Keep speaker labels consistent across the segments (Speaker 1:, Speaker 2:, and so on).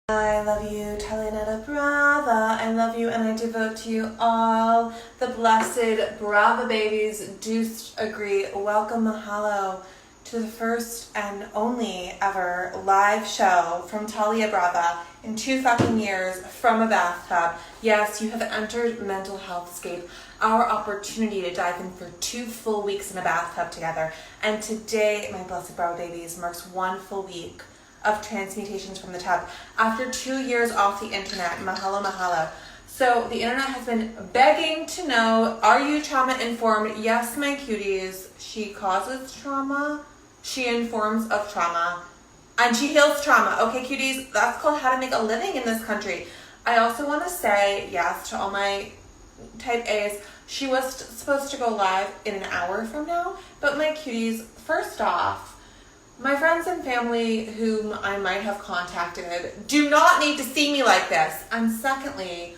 Speaker 1: I love you, Italianetta Brava. I love you and I devote to you all. The blessed Brava babies do agree. Welcome, mahalo, to the first and only ever live show from Talia Brava in 2 fucking years from a bathtub. Yes, you have entered Mentalhealthscape, our opportunity to dive in for 2 full weeks in a bathtub together. And today, my blessed Brava babies, marks 1 full week of transmutations from the tub. After 2 years off the internet, mahalo, mahalo. So the internet has been begging to know, are you trauma informed? Yes, my cuties. She causes trauma. She informs of trauma. And she heals trauma. Okay, cuties, that's called how to make a living in this country. I also want to say yes to all my type A's. She was supposed to go live in an hour from now, but my cuties, first off, my friends and family whom I might have contacted do not need to see me like this. And secondly,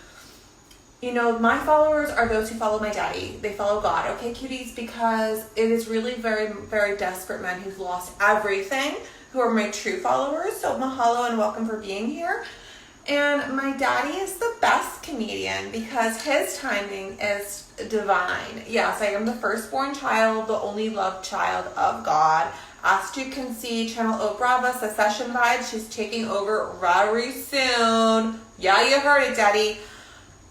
Speaker 1: you know, my followers are those who follow my daddy. They follow God, okay, cuties? Because it is really very, very desperate men who've lost everything who are my true followers. So mahalo and welcome for being here. And my daddy is the best comedian because his timing is divine. Yes, I am the firstborn child, the only loved child of God. As you can see, Channel O Brava, Secession vibes, she's taking over very soon. Yeah, you heard it, daddy.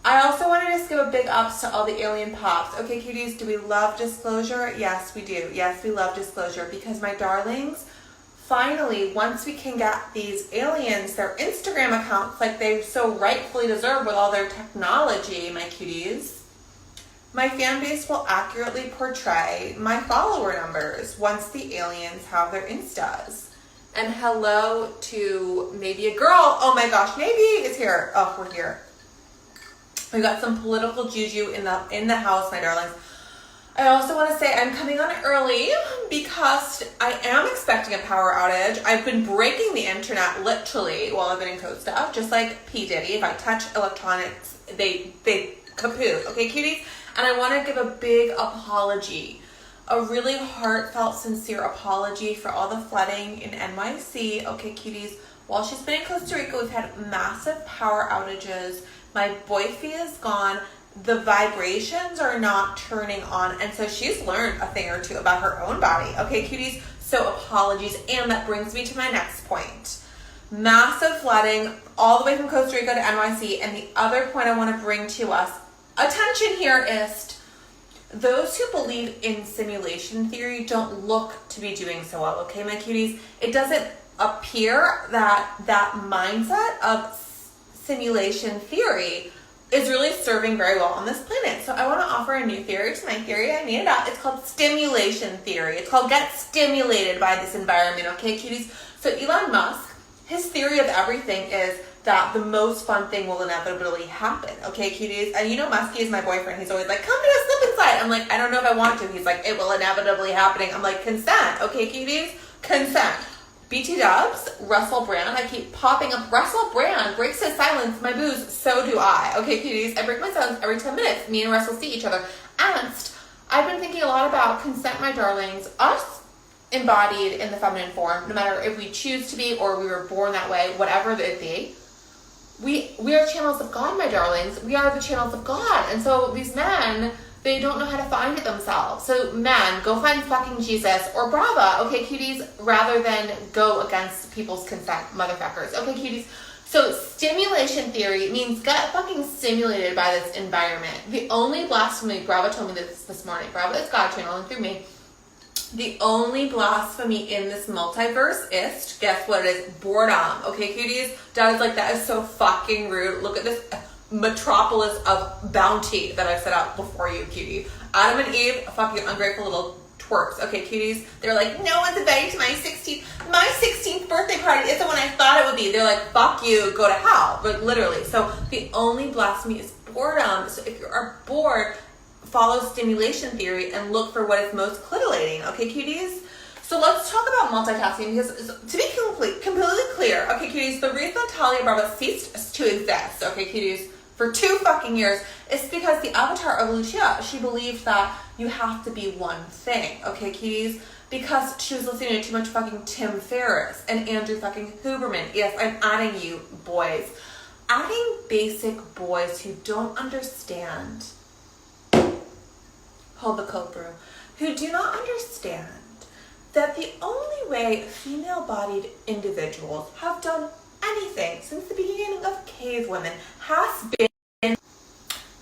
Speaker 1: I also want to just give a big ups to all the alien pops. Okay, cuties, do we love disclosure? Yes, we do. Yes, we love disclosure because my darlings, finally, once we can get these aliens their Instagram accounts like they so rightfully deserve with all their technology, my cuties, my fan base will accurately portray my follower numbers once the aliens have their Instas. And hello to maybe a girl. Oh my gosh, maybe is here. Oh, we're here. We got some political juju in the house, my darlings. I also want to say I'm coming on early because I am expecting a power outage. I've been breaking the internet literally while I've been in code stuff, just like P. Diddy. If I touch electronics, they kaput. Okay, cuties? And I want to give a big apology, a really heartfelt, sincere apology for all the flooding in NYC. Okay, cuties, while she's been in Costa Rica, we've had massive power outages. My boyfie is gone. The vibrations are not turning on. And so she's learned a thing or two about her own body. Okay, cuties, so apologies. And that brings me to my next point. Massive flooding all the way from Costa Rica to NYC. And the other point I want to bring to us, attention here, is those who believe in simulation theory don't look to be doing so well, okay, my cuties? It doesn't appear that that mindset of simulation theory is really serving very well on this planet. So I want to offer a new theory to my theory. I made it up. It's called stimulation theory. It's called get stimulated by this environment, okay, cuties? So Elon Musk, his theory of everything is that the most fun thing will inevitably happen. Okay, cuties? And you know Muskie is my boyfriend. He's always like, come to a slip and slide. I'm like, I don't know if I want to. He's like, it will inevitably happening. I'm like, consent. Okay, cuties? Consent. BT Dubs, Russell Brand. I keep popping up. Russell Brand breaks his silence. My booze, so do I. Okay, cuties? I break my silence every 10 minutes. Me and Russell see each other. And I've been thinking a lot about consent, my darlings. Us embodied in the feminine form, no matter if we choose to be or we were born that way, whatever it be. We are channels of God, my darlings. We are the channels of God. And so these men, they don't know how to find it themselves. So men, go find fucking Jesus or Brava, okay, cuties, rather than go against people's consent, motherfuckers. Okay, cuties. So stimulation theory means get fucking stimulated by this environment. The only blasphemy, Brava told me this morning, Brava is God channeling through me. The only blasphemy in this multiverse is, guess what it is? Boredom. Okay, cuties? Dad is like, that is so fucking rude. Look at this metropolis of bounty that I've set up before you, cutie. Adam and Eve, fucking ungrateful little twerps. Okay, cuties? They're like, no one's invited to my 16th birthday party isn't what I thought it would be. They're like, fuck you, go to hell. But literally. So the only blasphemy is boredom. So if you are bored, follow stimulation theory and look for what is most clitillating. Okay, cuties? So let's talk about multitasking because to be completely clear, okay, cuties, the reason Talia Brava ceased to exist, okay, cuties, for 2 fucking years is because the avatar of Lucia, she believed that you have to be one thing, okay, cuties? because she was listening to too much fucking Tim Ferriss and Andrew fucking Huberman. Yes, I'm adding you, boys. Adding basic boys who don't understand, hold the cold brew, who do not understand that the only way female-bodied individuals have done anything since the beginning of cave women has been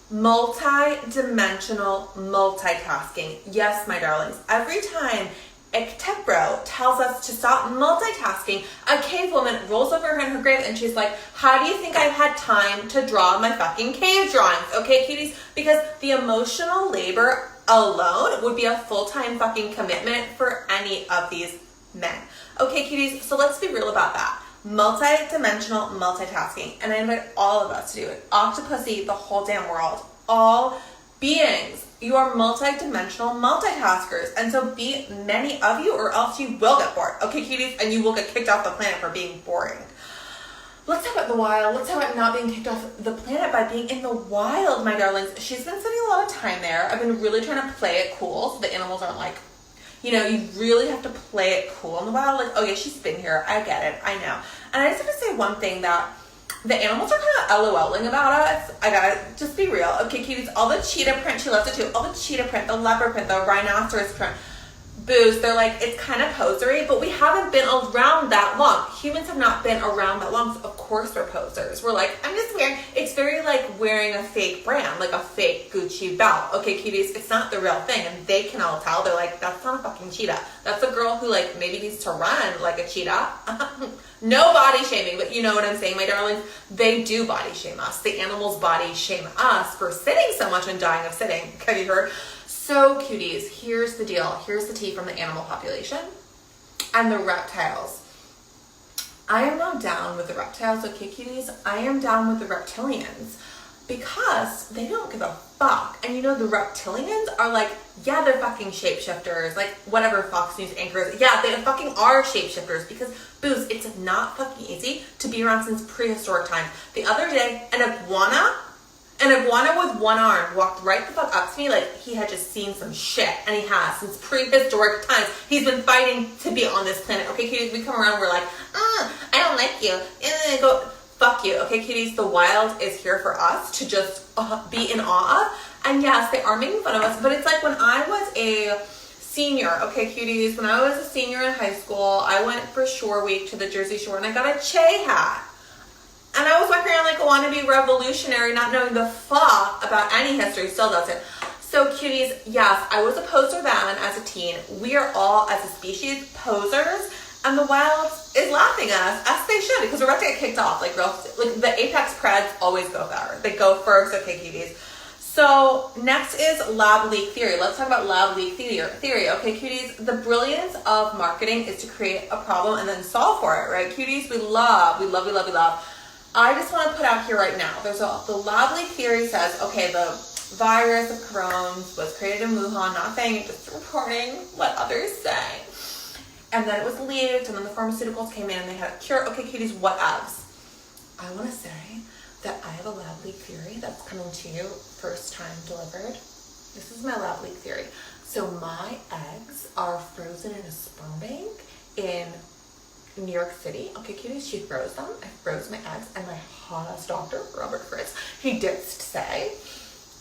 Speaker 1: multi-dimensional multitasking. Yes, my darlings, every time Iktebro tells us to stop multitasking, a cave woman rolls over in her grave and she's like, how do you think I've had time to draw my fucking cave drawings? Okay, cuties? Because the emotional labor alone would be a full-time fucking commitment for any of these men. Okay, cuties? So let's be real about that. Multi-dimensional multitasking. And I invite all of us to do it. Octopussy, the whole damn world. All beings. You are multi-dimensional multitaskers. And so be many of you or else you will get bored. Okay, cuties? And you will get kicked off the planet for being boring. Let's talk about the wild. Let's talk about not being kicked off the planet by being in the wild, my darlings. She's been spending a lot of time there. I've been really trying to play it cool so the animals aren't like, you know, you really have to play it cool in the wild. Like, oh yeah, she's been here. I get it. I know. And I just have to say one thing, that the animals are kind of LOLing about us. I gotta just be real. Okay, cuties, all the cheetah print, she loves it too. All the cheetah print, the leopard print, the rhinoceros print, booze, they're like, it's kind of posery, but we haven't been around that long. Humans have not been around that long, so of course we're posers. We're like, I'm just wearing, it's very like wearing a fake brand, like a fake Gucci belt. Okay, cuties, it's not the real thing, and they can all tell. They're like, that's not a fucking cheetah. That's a girl who like maybe needs to run like a cheetah. No body shaming, but you know what I'm saying, my darlings. They do body shame us. The animals body shame us for sitting so much and dying of sitting. Have you heard? So cuties, here's the deal. Here's the tea from the animal population and the reptiles. I am not down with the reptiles, okay, cuties? I am down with the reptilians because they don't give a fuck. And you know, the reptilians are like, yeah, they're fucking shapeshifters, like whatever Fox News anchors. Yeah, they fucking are shapeshifters because, booze, it's not fucking easy to be around since prehistoric times. The other day, an iguana with one arm walked right the fuck up to me like he had just seen some shit, and he has since prehistoric times. He's been fighting to be on this planet. Okay, cuties, we come around, we're like, I don't like you. And go, fuck you. Okay, cuties, the wild is here for us to just be in awe of. And yes, they are making fun of us, but it's like when I was a senior, okay, cuties, when I was a senior in high school, I went for Shore Week to the Jersey Shore and I got a Che hat. And I was walking around like a wannabe revolutionary, not knowing the fuck about any history, still doesn't. So cuties, yes, I was a poser then as a teen. We are all, as a species, posers, and the wild is laughing at us, as they should, because we're about to get kicked off. Like the apex predators always go first. They go first, okay, cuties. So next is lab leak theory. Let's talk about lab leak theory. Okay, cuties, the brilliance of marketing is to create a problem and then solve for it, right? Cuties, we love. I just want to put out here right now, the lab leak theory says, okay, the virus of Crohn's was created in Wuhan, not saying it, just reporting what others say. And then it was leaked, and then the pharmaceuticals came in and they had a cure. Okay, cuties, what else? I want to say that I have a lab leak theory that's coming to you first time delivered. This is my lab leak theory. So my eggs are frozen in a sperm bank in New York City. Okay, cuties, she froze them. I froze my eggs, and my hottest doctor, Robert Fritz, he did say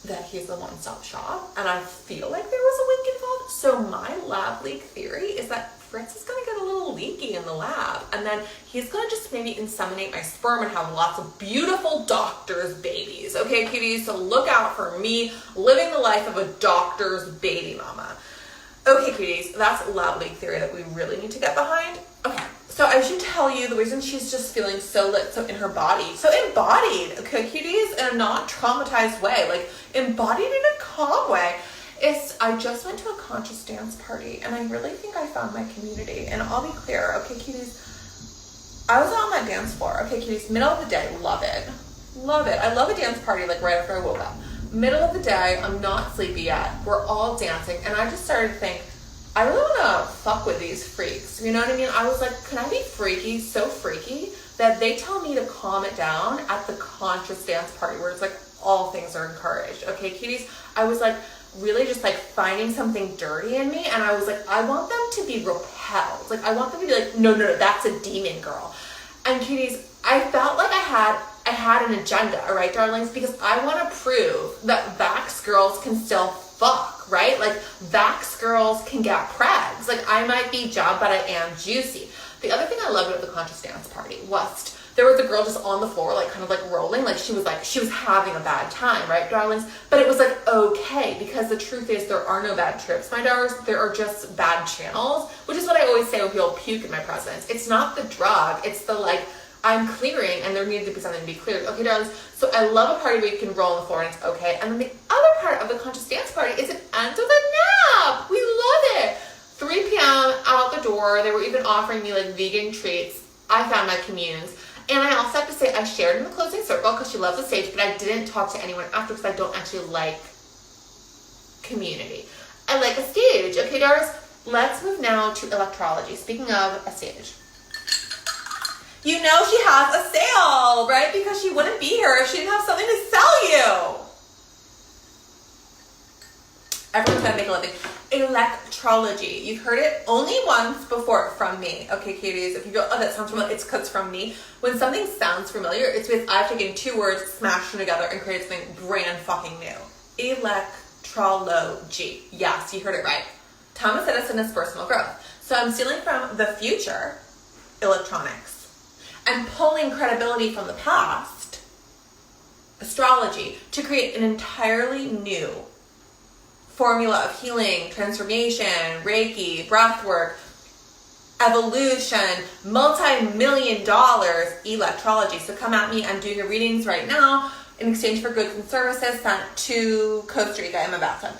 Speaker 1: that he's the one-stop shop, and I feel like there was a wink involved. So my lab leak theory is that Fritz is gonna get a little leaky in the lab, and then he's gonna just maybe inseminate my sperm and have lots of beautiful doctor's babies. Okay, cuties, so look out for me living the life of a doctor's baby mama. Okay, cuties, that's lab leak theory that we really need to get behind. Okay. So I should tell you the reason she's just feeling so lit, so in her body, so embodied, okay, cuties, in a not traumatized way, like embodied in a calm way. I just went to a conscious dance party, and I really think I found my community. And I'll be clear, okay, cuties, I was on that dance floor. Okay, cuties, middle of the day, love it. I love a dance party like right after I woke up. Middle of the day, I'm not sleepy yet. We're all dancing, and I just started to think, I really want to fuck with these freaks. You know what I mean? I was like, can I be freaky, so freaky, that they tell me to calm it down at the conscious dance party where it's like all things are encouraged. Okay, cuties? I was like, really just like finding something dirty in me. And I was like, I want them to be repelled. Like, I want them to be like, no, that's a demon girl. And cuties, I felt like I had an agenda, all right, darlings, because I want to prove that Vax girls can still fuck, right? Like, Vax girls can get pregs. Like, I might be job, but I am juicy. The other thing I loved about the conscious dance party was there was a girl just on the floor, like, kind of like rolling, like she was having a bad time, right, darlings? But it was like, okay, because the truth is there are no bad trips, my darlings. There are just bad channels, which is what I always say when people puke in my presence. It's not the drug, it's the like, I'm clearing and there needed to be something to be cleared. Okay, darlings, so I love a party where you can roll on the floor and it's okay. And then the other part of the conscious dance party is it ends with a nap. We love it. 3 p.m. out the door. They were even offering me like vegan treats. I found my communes. And I also have to say I shared in the closing circle because she loves the stage, but I didn't talk to anyone after because I don't actually like community. I like a stage. Okay, darlings, let's move now to electrology. Speaking of a stage. You know she has a sale, right? Because she wouldn't be here if she didn't have something to sell you. Everyone's gonna make a living. Electrology. You've heard it only once before from me. Okay, cuties, if you go, oh, that sounds familiar, it's because it's from me. When something sounds familiar, it's because I've taken 2 words, smashed them together, and created something brand fucking new. Electrology. Yes, you heard it right. Thomas Edison is personal growth. So I'm stealing from the future, electronics, and pulling credibility from the past, astrology, to create an entirely new formula of healing, transformation, Reiki, breathwork, evolution, multi-million-dollar electrology. So come at me. I'm doing your readings right now in exchange for goods and services sent to Costa Rica in my bathtub.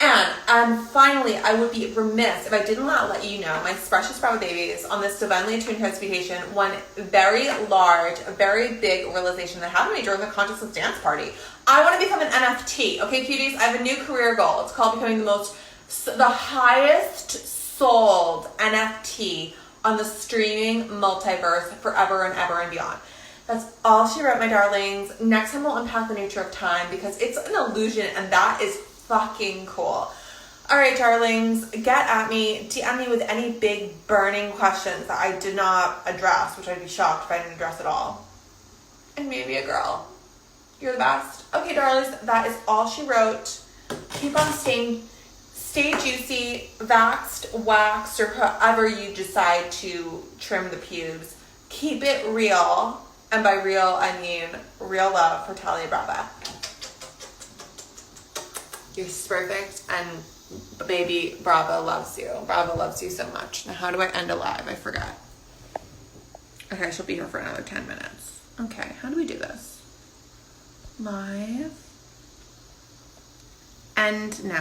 Speaker 1: And finally, I would be remiss if I did not let you know my precious Bravo babies on this divinely attuned transmutation. One very large, very big realization that happened to me during the consciousness dance party. I want to become an NFT. Okay, cuties, I have a new career goal. It's called becoming the highest sold NFT on the streaming multiverse forever and ever and beyond. That's all she wrote, my darlings. Next time we'll unpack the nature of time because it's an illusion and that is fucking cool. All right, darlings, get at me. DM me with any big burning questions that I did not address, which I'd be shocked if I didn't address at all. And maybe a girl. You're the best. Okay, darlings, that is all she wrote. Keep on stay juicy, vaxxed, waxed, or however you decide to trim the pubes. Keep it real. And by real, I mean real love for Talia Brava. You're perfect, and baby, Bravo loves you. Bravo loves you so much. Now, how do I end a live? I forgot. Okay, she'll be here for another 10 minutes. Okay, how do we do this? Live. End now.